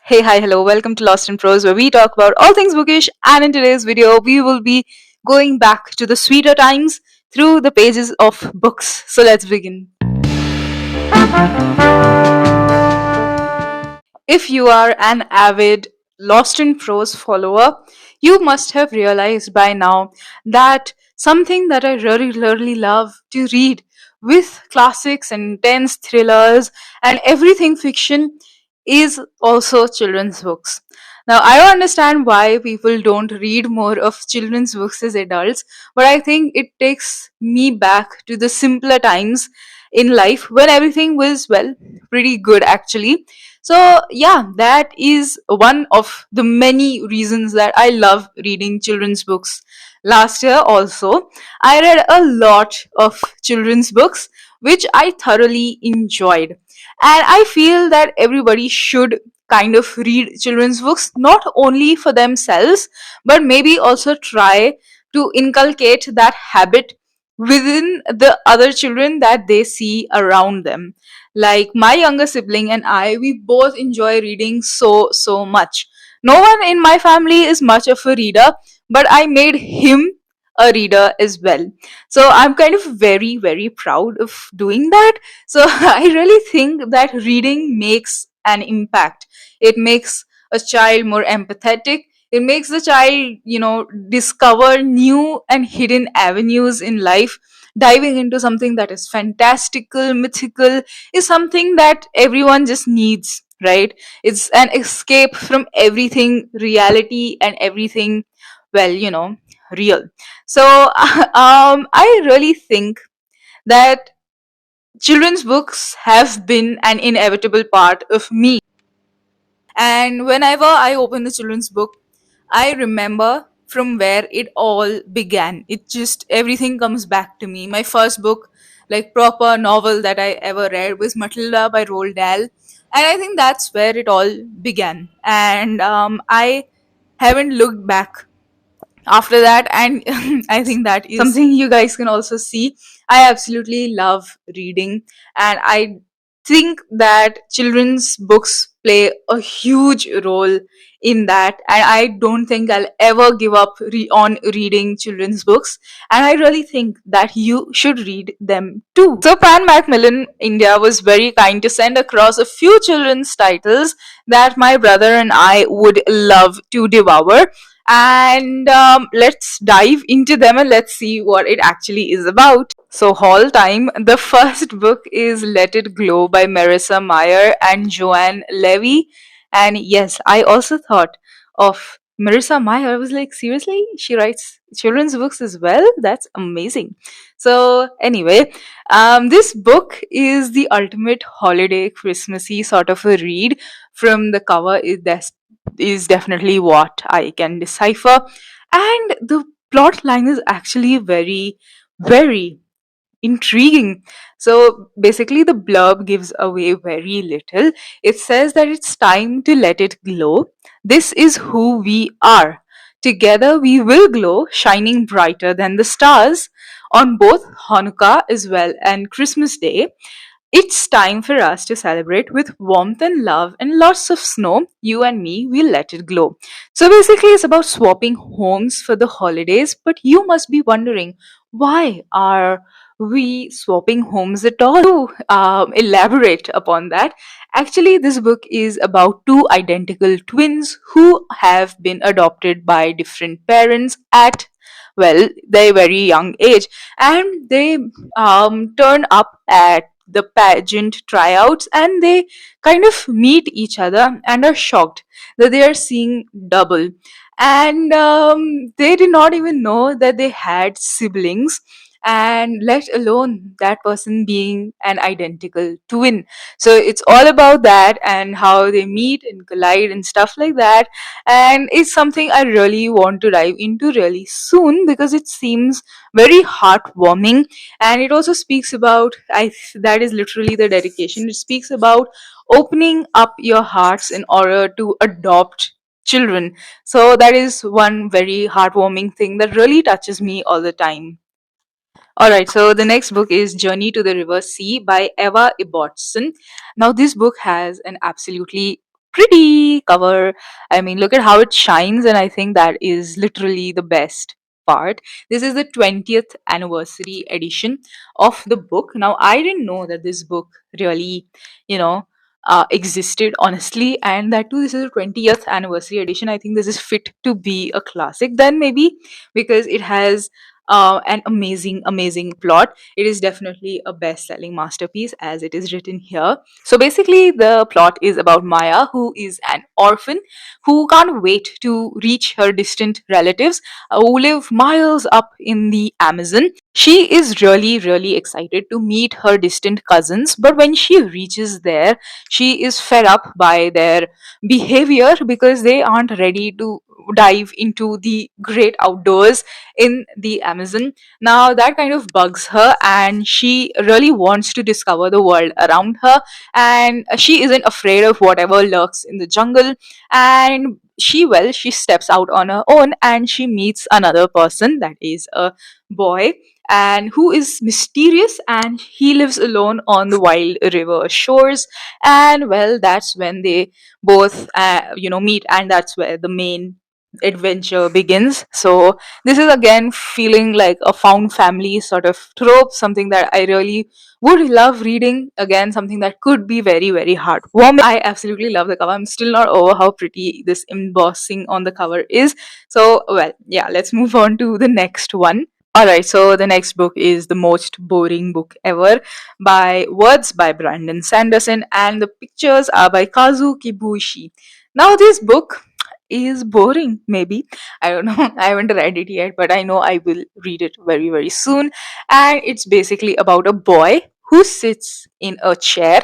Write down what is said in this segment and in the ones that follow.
Hey, hi, hello, welcome to Lost in Prose, where we talk about all things bookish. And in today's video, we will be going back to the sweeter times through the pages of books. So let's begin. If you are an avid Lost in Prose follower, you must have realized by now that something that I really love to read with classics and intense thrillers and everything fiction is also children's books. Now, I don't understand why people don't read more of children's books as adults, but I think it takes me back to the simpler times in life when everything was, well, pretty good actually. So, yeah, that is one of the many reasons that I love reading children's books. Last year, also, I read a lot of children's books, which I thoroughly enjoyed. And I feel that everybody should kind of read children's books, not only for themselves, but maybe also try to inculcate that habit within the other children that they see around them. Like my younger sibling and I, we both enjoy reading so much. No one in my family is much of a reader, but I made him a reader as well. So I'm kind of very proud of doing that. So I really think that reading makes an impact. It makes a child more empathetic. It makes the child, discover new and hidden avenues in life. Diving into something that is fantastical, mythical, is something that everyone just needs, right? It's an escape from everything reality and everything, well, real. So, I really think that children's books have been an inevitable part of me. And whenever I open the children's book, I remember from where it all began. It just, everything comes back to me. My first book, like proper novel that I ever read, was Matilda by Roald Dahl. And I think that's where it all began. And I haven't looked back after that. And I think that is something you guys can also see. I absolutely love reading, and I think that children's books play a huge role in that, and I don't think I'll ever give up on reading children's books, and I really think that you should read them too. So Panmacmillan India was very kind to send across a few children's titles that my brother and I would love to devour, and let's dive into them and let's see what it actually is about. So, haul time. The first book is Let It Glow by Marissa Meyer and Joanne Levy. And yes, I also thought of Marissa Meyer. I was like, seriously? She writes children's books as well? That's amazing. So, anyway, this book is the ultimate holiday, Christmassy sort of a read. From the cover, is definitely what I can decipher. And the plot line is actually very intriguing. So basically, the blurb gives away very little. It says that it's time to let it glow. This is who we are. Together we will glow, shining brighter than the stars on both Hanukkah as well and Christmas Day. It's time for us to celebrate with warmth and love and lots of snow. You and me, we'll let it glow. So basically, it's about swapping homes for the holidays. But you must be wondering, why are we swapping homes at all? To elaborate upon that, actually, this book is about two identical twins who have been adopted by different parents at, well, their very young age, and they turn up at the pageant tryouts, and they kind of meet each other and are shocked that they are seeing double, and they did not even know that they had siblings, and let alone that person being an identical twin. So it's all about that and how they meet and collide and stuff like that, and it's something I really want to dive into really soon because it seems very heartwarming. And it also speaks about, that is literally the dedication, it speaks about opening up your hearts in order to adopt children. So that is one very heartwarming thing that really touches me all the time. All right, so the next book is Journey to the River Sea by Eva Ibbotson. Now, this book has an absolutely pretty cover. I mean, look at how it shines, and I think that is literally the best part. This is the 20th anniversary edition of the book. Now, I didn't know that this book really, you know, existed honestly, and that too, this is a 20th anniversary edition. I think this is fit to be a classic, then maybe, because it has an amazing plot. It is definitely a best selling masterpiece as it is written here. So basically, the plot is about Maya, who is an orphan who can't wait to reach her distant relatives who live miles up in the Amazon. She is really excited to meet her distant cousins, but when she reaches there, she is fed up by their behavior because they aren't ready to dive into the great outdoors in the Amazon. Now, that kind of bugs her, and she really wants to discover the world around her, and she isn't afraid of whatever lurks in the jungle. And she steps out on her own, and she meets another person, that is a boy, and who is mysterious, and he lives alone on the wild river shores. And well, that's when they both meet, and that's where the main adventure begins. So this is again feeling like a found family sort of trope, something that I really would love reading again, something that could be very heartwarming. I absolutely love the cover. I'm still not over how pretty this embossing on the cover is. So well, yeah, let's move on to the next one. Alright, so the next book is the most boring book ever, by words by Brandon Sanderson, and the pictures are by Kazu Kibuishi. Now, this book is boring, maybe. I don't know. I haven't read it yet, but I know I will read it very soon. And it's basically about a boy who sits in a chair,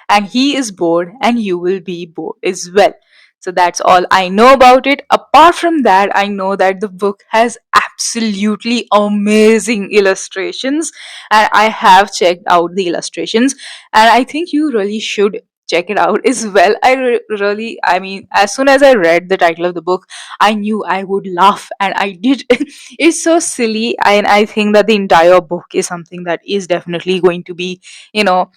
and he is bored, and you will be bored as well. So that's all I know about it. Apart from that, I know that the book has absolutely amazing illustrations, and I have checked out the illustrations, and I think you really should check it out as well. Really, I mean, as soon as I read the title of the book, I knew I would laugh, and I did. It's so silly, and I think that the entire book is something that is definitely going to be, you know,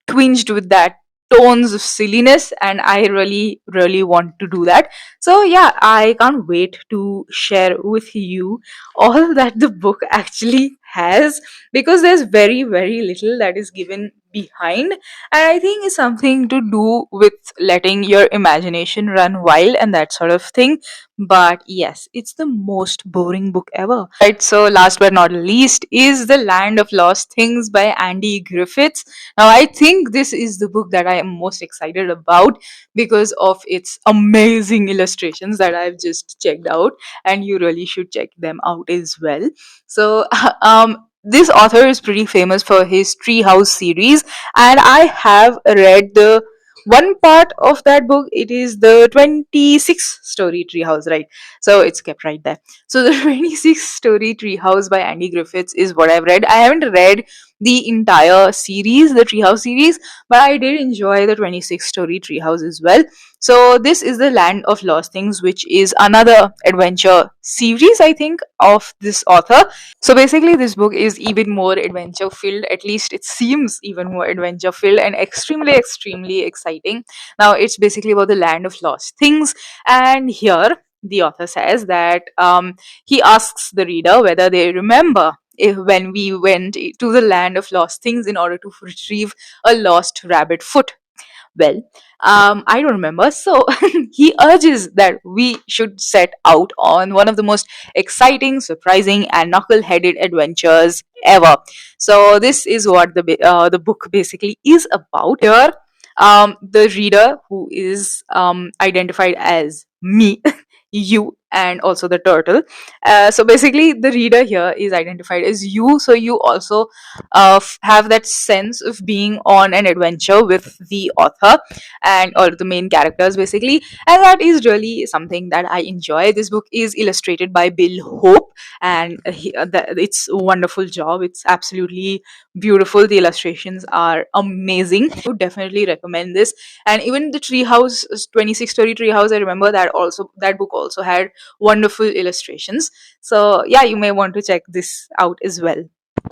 twinged with that tones of silliness, and I really want to do that. So yeah, I can't wait to share with you all that the book actually has, because there's very little that is given behind, and I think it's something to do with letting your imagination run wild and that sort of thing. But yes, it's the most boring book ever. Right, so last but not least is The Land of Lost Things by Andy Griffiths. Now, I think this is the book that I am most excited about because of its amazing illustrations that I've just checked out, and you really should check them out as well. So, this author is pretty famous for his Treehouse series, and I have read the one part of that book. It is the 26 story treehouse, right? So it's kept right there. So the 26 story treehouse by Andy Griffiths is what I've read. I haven't read the entire series, the Treehouse series, but I did enjoy the 26 story Treehouse as well. So this is The Land of Lost Things, which is another adventure series, I think, of this author. So basically, this book is even more adventure filled. At least it seems even more adventure filled and extremely exciting. Now, it's basically about the land of lost things, and here the author says that he asks the reader whether they remember if when we went to the land of lost things in order to retrieve a lost rabbit foot. Well, I don't remember. So he urges that we should set out on one of the most exciting, surprising, and knuckle-headed adventures ever. So this is what the book basically is about. Here, the reader, who is identified as me, you, and also the turtle. So basically, the reader here is identified as you. So you also have that sense of being on an adventure with the author and or the main characters basically, and that is really something that I enjoy. This book is illustrated by Bill Hope, and it's a wonderful job. It's absolutely beautiful. The illustrations are amazing. I would definitely recommend this. And even the treehouse, 26 story treehouse, I remember that also, that book also had wonderful illustrations. So yeah, you may want to check this out as well.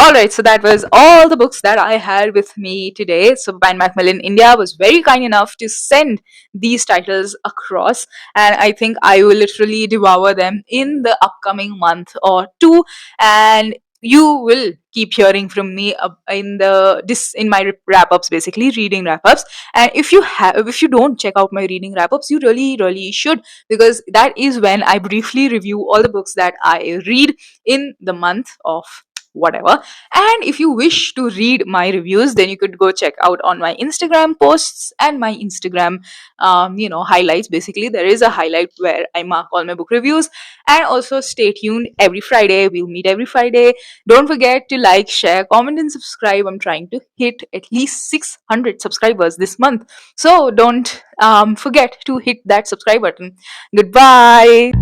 All right, so that was all the books that I had with me today. So Macmillan India was very kind enough to send these titles across, and I think I will literally devour them in the upcoming month or two. And you will keep hearing from me in the this in my wrap ups, basically reading wrap ups. And if you don't check out my reading wrap ups, you really should, because that is when I briefly review all the books that I read in the month of whatever. And if you wish to read my reviews, then you could go check out on my Instagram posts and my Instagram highlights. Basically, there is a highlight where I mark all my book reviews. And also stay tuned every Friday. We'll meet every Friday. Don't forget to like, share, comment, and subscribe. I'm trying to hit at least 600 subscribers this month, so don't forget to hit that subscribe button. Goodbye.